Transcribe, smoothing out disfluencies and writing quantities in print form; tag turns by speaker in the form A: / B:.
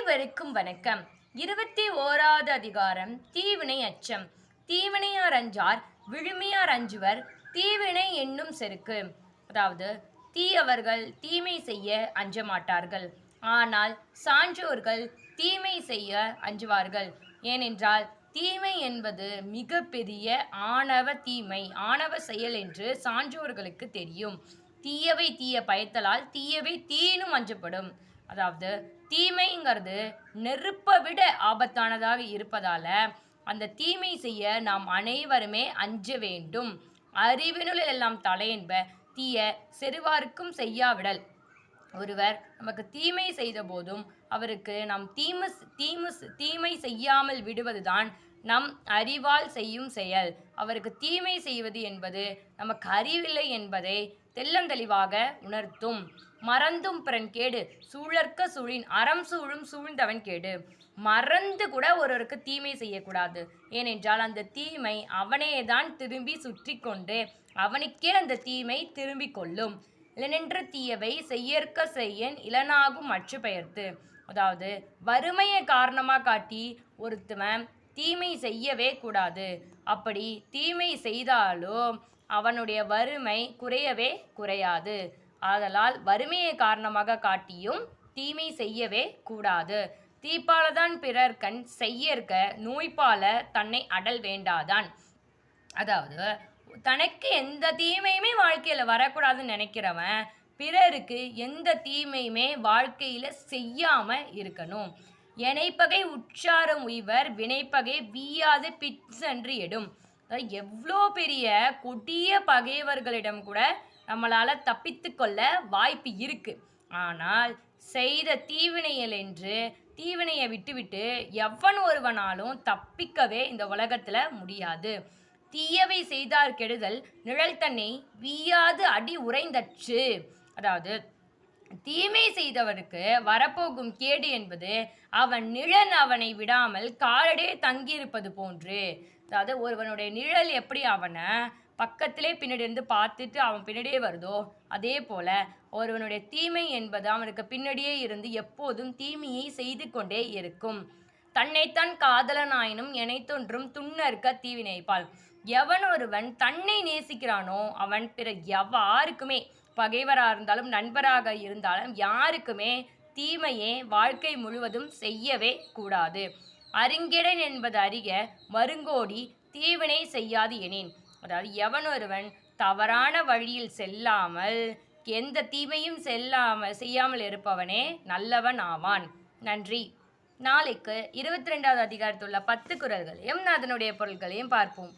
A: அனைவருக்கும் வணக்கம். 21வது அதிகாரம் தீவினை அச்சம். தீவினையார் அஞ்சார் விழுமியார் அஞ்சுவர் தீவினை என்னும் செருக்கு. அதாவது தீயவர்கள் தீமை செய்ய அஞ்ச மாட்டார்கள், ஆனால் சான்றோர்கள் தீமை செய்ய அஞ்சுவார்கள். ஏனென்றால் தீமை என்பது மிக பெரிய ஆணவ செயல் என்று சான்றோர்களுக்கு தெரியும். தீயவை தீய பயத்தலால் தீயவை தீனும் அஞ்சப்படும். அதாவது தீமைங்கிறது நெருப்பை விட ஆபத்தானதாக இருப்பதால அந்த தீமை செய்ய நாம் அனைவருமே அஞ்ச வேண்டும். அறிவினுள் எல்லாம் தலை என்ப தீய செருவார்க்கும் செய்யாவிடல். ஒருவர் நமக்கு தீமை செய்த போதும் அவருக்கு நாம் தீமை செய்யாமல் விடுவதுதான் நம் அறிவால் செய்யும் செயல். அவருக்கு தீமை செய்வது என்பது நமக்கு அறிவில்லை என்பதை தெள்ளந்தெளிவாக உணர்த்தும். மறந்தும் பிறன் கேடு சூழற்க சூழின் அறம் சூழும் சூழ்ந்தவன் கேடு. மறந்து கூட ஒருவருக்கு தீமை செய்யக்கூடாது. ஏனென்றால் அந்த தீமை அவனேதான் திரும்பி சுற்றி கொண்டு அவனுக்கே அந்த தீமை திரும்பி கொள்ளும். இளனென்ற தீயவை செய்யற்க செய்யன் இளனாகும் அற்று பெயர்த்து. அதாவது வறுமையை காரணமாக காட்டி ஒருத்தவன் தீமை செய்யவே கூடாது. அப்படி தீமை செய்தாலும் அவனுடைய வறுமை குறையவே குறையாது. ஆதலால் வறுமையை காரணமாக காட்டியும் தீமை செய்யவே கூடாது. தீப்பாலதான் பிறர் கண் செய்யற்க நோய்பால தன்னை அடல் வேண்டாதான். அதாவது தனக்கு எந்த தீமையுமே வாழ்க்கையில் வரக்கூடாதுன்னு நினைக்கிறவன் பிறருக்கு எந்த தீமையுமே வாழ்க்கையில் செய்யாமல் இருக்கணும். எனைப்பகை உற்சாரம் உய்வர் வினைப்பகை வீயாது பிச்சென்று எடும். எவ்வளோ பெரிய கொடிய பகைவர்களிடம் கூட நம்மளால் தப்பித்து கொள்ள வாய்ப்பு இருக்குது. ஆனால் செய்த தீவினைகள் என்று தீவினையை விட்டுவிட்டு எவன் ஒருவனாலும் தப்பிக்கவே இந்த உலகத்தில் முடியாது. தீயவை செய்தார் கெடுதல் நிழல் தன்னை வீயாது அடி உறைந்தற்று. அதாவது தீமை செய்தவனுக்கு வரப்போகும் கேடு என்பது அவன் நிழல் அவனை விடாமல் காலடியே தங்கியிருப்பது போன்று. அதாவது ஒருவனுடைய நிழல் எப்படி அவனை பக்கத்திலே பின்னாடி இருந்து பார்த்துட்டு அவன் பின்னாடியே வருதோ, அதே போல் ஒருவனுடைய தீமை என்பது அவனுக்கு பின்னாடியே இருந்து எப்போதும் தீமையை செய்து கொண்டே இருக்கும். தன்னைத்தான் காதலனாயினும் எனைத்தொன்றும் துண்ணற்க தீவினைப்பால். எவன் ஒருவன் தன்னை நேசிக்கிறானோ அவன் பிற யாருக்குமே பகைவராக இருந்தாலும் நண்பராக இருந்தாலும் யாருக்குமே தீமையே வாழ்க்கை முழுவதும் செய்யவே கூடாது. அறிஞடன் என்பது அறிக மருங்கோடி தீவினை செய்யாது எனேன். அதாவது எவன் ஒருவன் தவறான வழியில் செல்லாமல் எந்த தீமையும் செய்யாமல் இருப்பவனே நல்லவன் ஆவான். நன்றி. நாளைக்கு 22வது அதிகாரத்துள்ள 10 குறள்களையும் அதனுடைய பொருட்களையும் பார்ப்போம்.